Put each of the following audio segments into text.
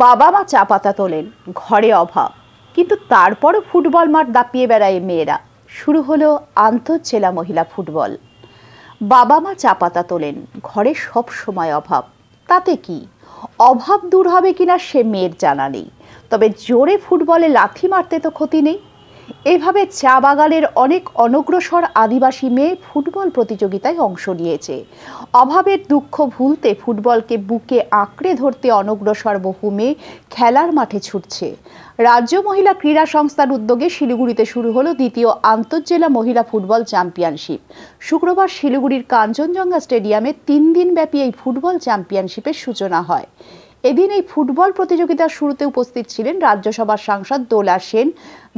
বাবা মা চা পাতা তোলেন, ঘরে অভাব, কিন্তু তারপরও ফুটবল মাঠ দাপিয়ে বেড়ায় মেয়েরা। শুরু হলো আন্তঃজেলা মহিলা ফুটবল। বাবা মা চা পাতা তোলেন, ঘরে সব সময় অভাব, তাতে কি অভাব দূর হবে কিনা সে মেয়ের জানা নেই। তবে জোরে ফুটবলে লাথি মারতে তো ক্ষতি নেই। এভাবে চা বাগানের অনেক অনগ্রসর আদিবাসী মেয়ে ফুটবল প্রতিযোগিতায় অংশ নিয়েছে। অভাবের দুঃখ ভুলতে ফুটবলকে বুকে আঁকড়ে ধরতে অনগ্রসর বহু মেয়ে খেলার মাঠে ছুটছে। রাজ্য মহিলা ক্রীড়া সংস্থার উদ্যোগে শিলিগুড়িতে শুরু হলো দ্বিতীয় আন্তঃজেলা মহিলা ফুটবল চ্যাম্পিয়নশিপ। শুক্রবার শিলিগুড়ির কাঞ্চনজঙ্ঘা স্টেডিয়ামে 3 দিন ব্যাপী এই ফুটবল চ্যাম্পিয়নশিপের সূচনা হয়। এদিন এই ফুটবল প্রতিযোগিতার শুরুতে উপস্থিত ছিলেন রাজ্যসভার সাংসদ দোলা সেন,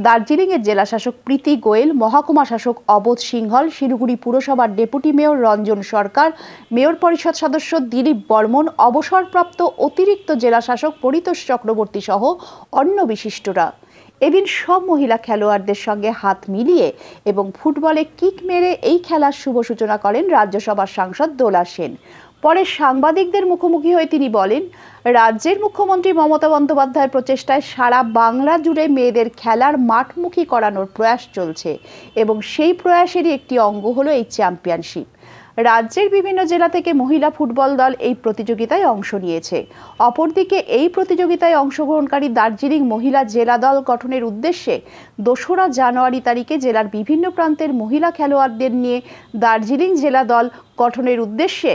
দার্জিলিংয়ের জেলাশাসক প্রীতি গোয়েল, মহকুমা শাসক অবোধ সিংহল, শিলিগুড়ি পুরসভার ডেপুটি মেয়র রঞ্জন সরকার, মেয়র পরিষদ সদস্য দিলীপ বর্মন, অবসরপ্রাপ্ত অতিরিক্ত জেলাশাসক পরিতোষ চক্রবর্তী সহ অন্য বিশিষ্টরা। এদিন সব মহিলা খেলোয়াড়দের সঙ্গে হাত মিলিয়ে এবং ফুটবলে কিক মেরে এই খেলার শুভ সূচনা করেন রাজ্যসভার সাংসদ দোলা সেন। পরে সাংবাদিকদের মুখোমুখি হয়ে তিনি বলেন, রাজ্যের মুখ্যমন্ত্রী মমতা বন্দ্যোপাধ্যায়ের প্রচেষ্টায় সারা বাংলা জুড়ে মেয়েদের খেলার মাঠমুখী করানোর প্রয়াস চলছে এবং সেই প্রয়াসেরই একটি অঙ্গ হলো এই চ্যাম্পিয়নশিপ। রাজ্যের বিভিন্ন জেলা থেকে মহিলা ফুটবল দল এই প্রতিযোগিতায় অংশ নিয়েছে। অপরদিকে এই প্রতিযোগিতায় অংশগ্রহণকারী দার্জিলিং মহিলা জেলা দল গঠনের উদ্দেশ্যে 2রা জানুয়ারি তারিখে জেলার বিভিন্ন প্রান্তের মহিলা খেলোয়াড়দের নিয়ে দার্জিলিং জেলা দল গঠনের উদ্দেশ্যে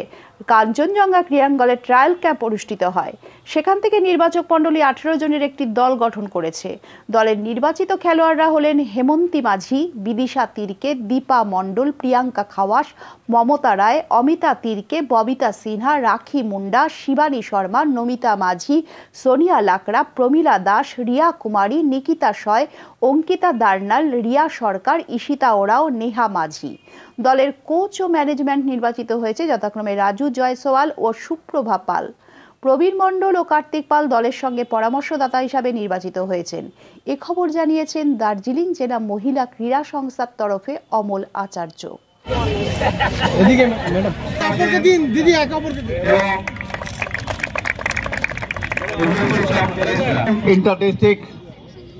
কাঞ্চনজঙ্ঘা ক্রীড়াঙ্গনে ট্রায়াল ক্যাম্প অনুষ্ঠিত হয়। সেখান থেকে নির্বাচক মণ্ডলী 18 জনের একটি দল গঠন করেছে। দলের নির্বাচিত খেলোয়াড়রা হলেন হেমন্তী মাঝি, বিদিশা তিরকে, দীপা মণ্ডল, প্রিয়াঙ্কা খাওয়াস, মমতা রায়, অমিতা তিরকে, ববিতা সিনহা, রাখি মুন্ডা, শিবানী শর্মা, নমিতা মাঝি, সোনিয়া লাকড়া, প্রমীলা দাস, রিয়া কুমারী, নিকিতা শয়, অঙ্কিতা দার্নাল, রিয়া সরকার, ঈশিতা ওরাও, নেহা মাঝি। দলের কোচ ও ম্যানেজমেন্ট নির্বাচিত হয়েছে যথাক্রমে রাজু জয়সওয়াল ও সুপ্রভা পাল। প্রবীণ মণ্ডল ও কার্তিক পাল দলের সঙ্গে পরামর্শদাতা হিসাবে নির্বাচিত হয়েছেন। এ খবর জানিয়েছেন দার্জিলিং জেলা মহিলা ক্রীড়া সংস্থার তরফে Amal Acharya. Inter district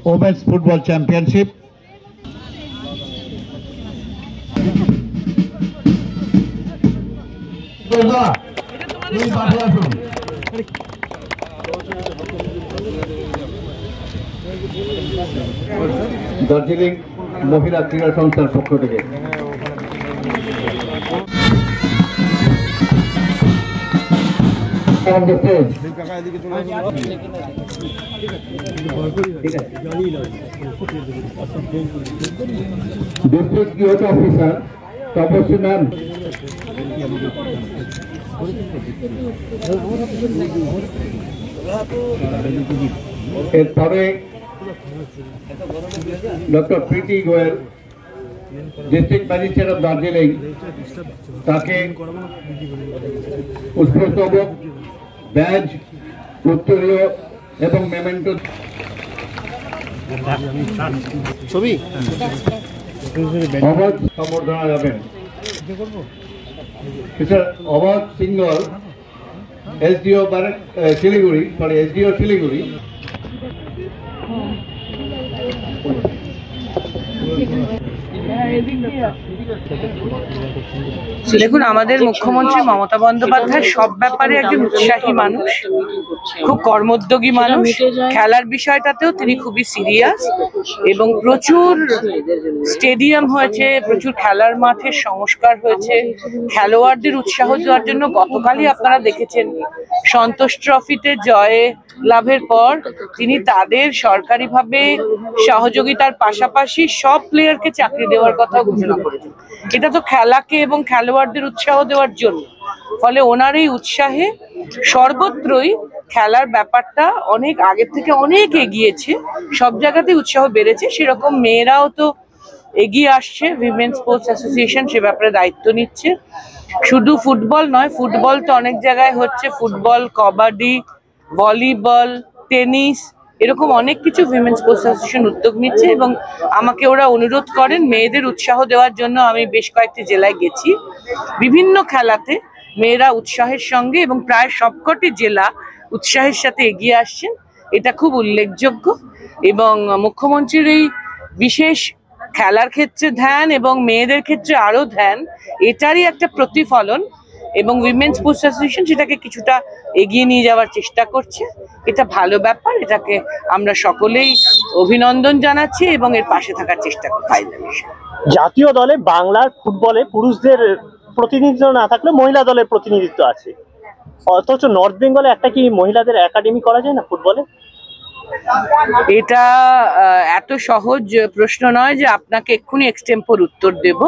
women's football championship Darjeeling महिला क्रीड़ा संस्थार पक्ष থেকে district youth officer Tapaswi ma'am एरपरे doctor Preeti Goyal district magistrate of Darjeeling ताके पुष्पस्तबक बैज उत्तरीय एवं मेमेंटो छवि अवध सम्बर्धना जाबेन mister Awadh Singhal SDO Siliguri SDO Siliguri দেখুন, আমাদের মুখ্যমন্ত্রী মমতা বন্দ্যোপাধ্যায় সব ব্যাপারে একজন উৎসাহী মানুষ, খুব কর্মোদ্যোগী মানুষ। খেলার বিষয়টাতেও তিনি খুবই সিরিয়াস এবং প্রচুর স্টেডিয়াম হয়েছে, প্রচুর খেলার মাঠের সংস্কার হয়েছে। খেলোয়াড়দের উৎসাহ দেওয়ার জন্য গতকালই আপনারা দেখেছেন সন্তোষ ট্রফিতে জয় লাভের পর তিনি তাদের সরকারিভাবে সহযোগিতার পাশাপাশি সব প্লেয়ারকে চাকরি দেওয়ার কথা ঘোষণা করেছেন। এটা তো খেলাকে এবং খেলোয়াড়দের উৎসাহ দেওয়ার জন্য। ফলে ওনার এই উৎসাহে সর্বত্রই খেলার ব্যাপারটা অনেক আগের থেকে অনেক এগিয়েছে, সব জায়গাতেই উৎসাহ বেড়েছে। সেরকম মেয়েরাও তো এগিয়ে আসছে, উইমেন স্পোর্টস অ্যাসোসিয়েশন সে ব্যাপারে দায়িত্ব নিচ্ছে। শুধু ফুটবল নয়, ফুটবল তো অনেক জায়গায় হচ্ছে, ফুটবল, কবাডি, ভলিবল, টেনিস, এরকম অনেক কিছু উইমেন স্পোর্টস অ্যাসোসিয়েশন উদ্যোগ নিচ্ছে এবং আমাকে ওরা অনুরোধ করেন মেয়েদের উৎসাহ দেওয়ার জন্য। আমি বেশ কয়েকটি জেলায় গেছি, বিভিন্ন খেলাতে মেয়েরা উৎসাহের সঙ্গে এবং প্রায় সবকটি জেলা উৎসাহের সাথে এগিয়ে আসছেন এটা খুব উল্লেখযোগ্য। এবং মুখ্যমন্ত্রীর এই বিশেষ খেলার ক্ষেত্রে ধ্যান এবং মেয়েদের ক্ষেত্রে আরো ধ্যান, এটারই একটা প্রতিফলন। এবং উইমেন স্পোর্টস অ্যাসোসিয়েশন সেটাকে কিছুটা এগিয়ে নিয়ে যাওয়ার চেষ্টা করছে। এটা ভালো ব্যাপার, এটাকে আমরা সকলেই অভিনন্দন জানাচ্ছি এবং এর পাশে থাকার চেষ্টা করছি। জাতীয় দলে বাংলার ফুটবলে পুরুষদের প্রতিনিধিত্ব না থাকলে মহিলা দলের প্রতিনিধিত্ব আছে, অথচ নর্থ বেঙ্গলে একটা কি মহিলাদের একাডেমি করা যায় না ফুটবলে? এটা এত সহজ প্রশ্ন নয় যে আপনাকে এক্ষুনি এক্সটেম্পোর উত্তর দেব।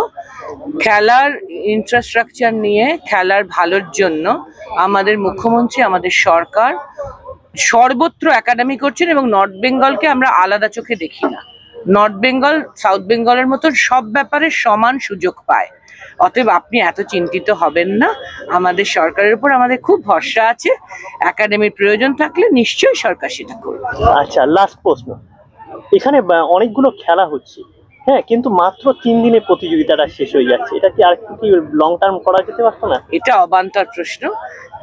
খেলার ইনফ্রাস্ট্রাকচার নিয়ে, খেলার ভালোর জন্য আমাদের মুখ্যমন্ত্রী, আমাদের সরকার সর্বত্র একাডেমি করছেন এবং নর্থ বেঙ্গলকে আমরা আলাদা চোখে দেখি না। নর্থ বেঙ্গল সাউথ বেঙ্গলের মতো সব ব্যাপারে সমান সুযোগ পায়। অতএব আপনি এত চিন্তিত হবেন না, আমাদের সরকারের উপর আমাদের খুব ভরসা আছে। একাডেমির প্রয়োজন থাকলে নিশ্চয়ই সরকার সেটা করবে। আচ্ছা, লাস্ট প্রশ্ন, এখানে অনেকগুলো খেলা হচ্ছে, হ্যাঁ, কিন্তু মাত্র 3 দিনে প্রতিযোগিতাটা শেষ হয়ে যাচ্ছে, এটা কি আর কি লং টার্ম করা যেতে পারতো না? এটা অবান্তর প্রশ্ন।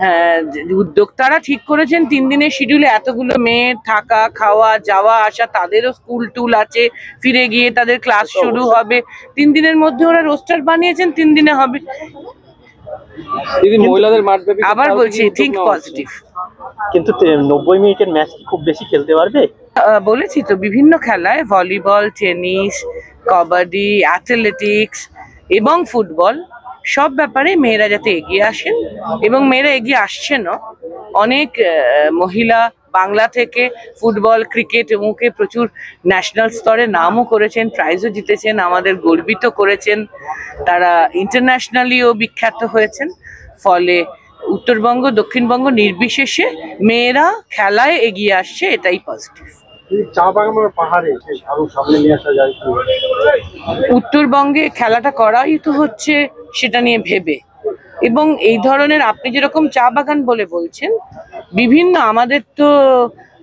হ্যাঁ, উদ্যোক্তারা ঠিক করেছেন 3 দিনের শিডিউলে এতগুলো মেয়ের থাকা, খাওয়া, যাওয়া আসা, তাদেরও স্কুল টুল আছে, ফিরে গিয়ে তাদের ক্লাস শুরু হবে। 3 দিনের মধ্যে ওরা রোস্টার বানিয়েছেন, 3 দিনে হবে। মহিলাদের মাঠ আবার বলছি, থিঙ্ক পজিটিভ। কিন্তু 90 মিনিটের ম্যাচ কি খুব বেশি খেলতে পারবে? বলেছি তো, বিভিন্ন খেলায় ভলিবল, টেনিস, কবাডি, অ্যাথলেটিক্স এবং ফুটবল সব ব্যাপারে মেয়েরা যাতে এগিয়ে আসেন, এবং মেয়েরা এগিয়ে আসছেনও। অনেক মহিলা বাংলা থেকে ফুটবল, ক্রিকেট এবং প্রচুর ন্যাশনাল স্তরে নামও করেছেন, প্রাইজও জিতেছেন, আমাদের গর্বিত করেছেন। তারা ইন্টারন্যাশনালিও বিখ্যাত হয়েছেন। ফলে উত্তরবঙ্গ, দক্ষিণবঙ্গ নির্বিশেষে মেয়েরা খেলায় এগিয়ে আসছে, এটাই পজিটিভ। উত্তরবঙ্গে খেলাটা করাই তো হচ্ছে সেটা নিয়ে ভেবে, এবং এই ধরনের আপনি যেরকম চা বাগান বলে বলছেন, বিভিন্ন আমাদের তো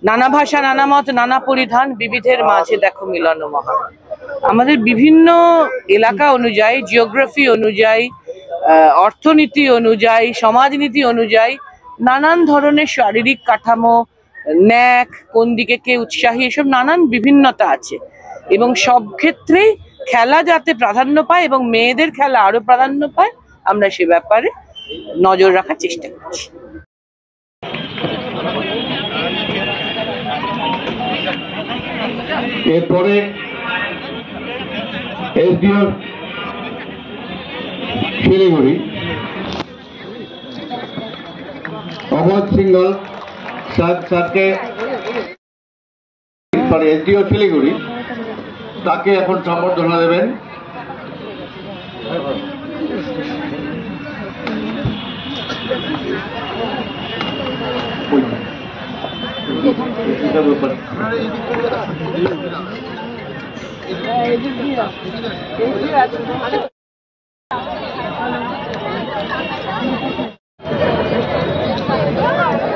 নানা ভাষা, নানা মত, নানা পরিধান, বিবিধের মাঝে দেখো মিলন মহান। আমাদের বিভিন্ন এলাকা অনুযায়ী, জিওগ্রাফি অনুযায়ী, অর্থনীতি অনুযায়ী, সমাজনীতি অনুযায়ী নানান ধরনের শারীরিক কাঠামো, ন্যাক, কোন দিকে কে উৎসাহী, এসব নানান বিভিন্নতা আছে। এবং সব ক্ষেত্রেই খেলা যাতে প্রাধান্য পায় এবং মেয়েদের খেলা আরো প্রাধান্য পায়, আমরা সে ব্যাপারে নজর রাখার চেষ্টা করছি। এরপরে এসডিও শিলিগুড়ি অমর সিংহল স্যারকে, এসডিও শিলিগুড়ি তাকে এখন সম্বর্ধনা দেবেন।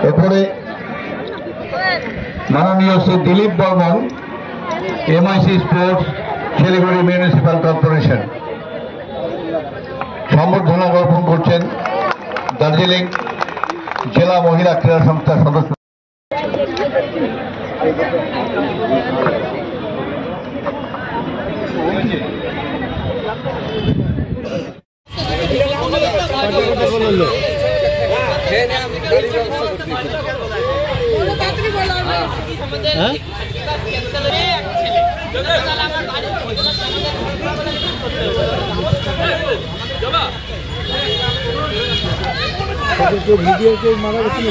এরপরে মাননীয় Shri Dilip Barman, MIC sports Siliguri municipal corporation, সম্বর্ধনা জ্ঞাপন করছেন দার্জিলিং জেলা মহিলা ক্রীড়া সংস্থার সদস্য। ভিডিও মারা গেছিল।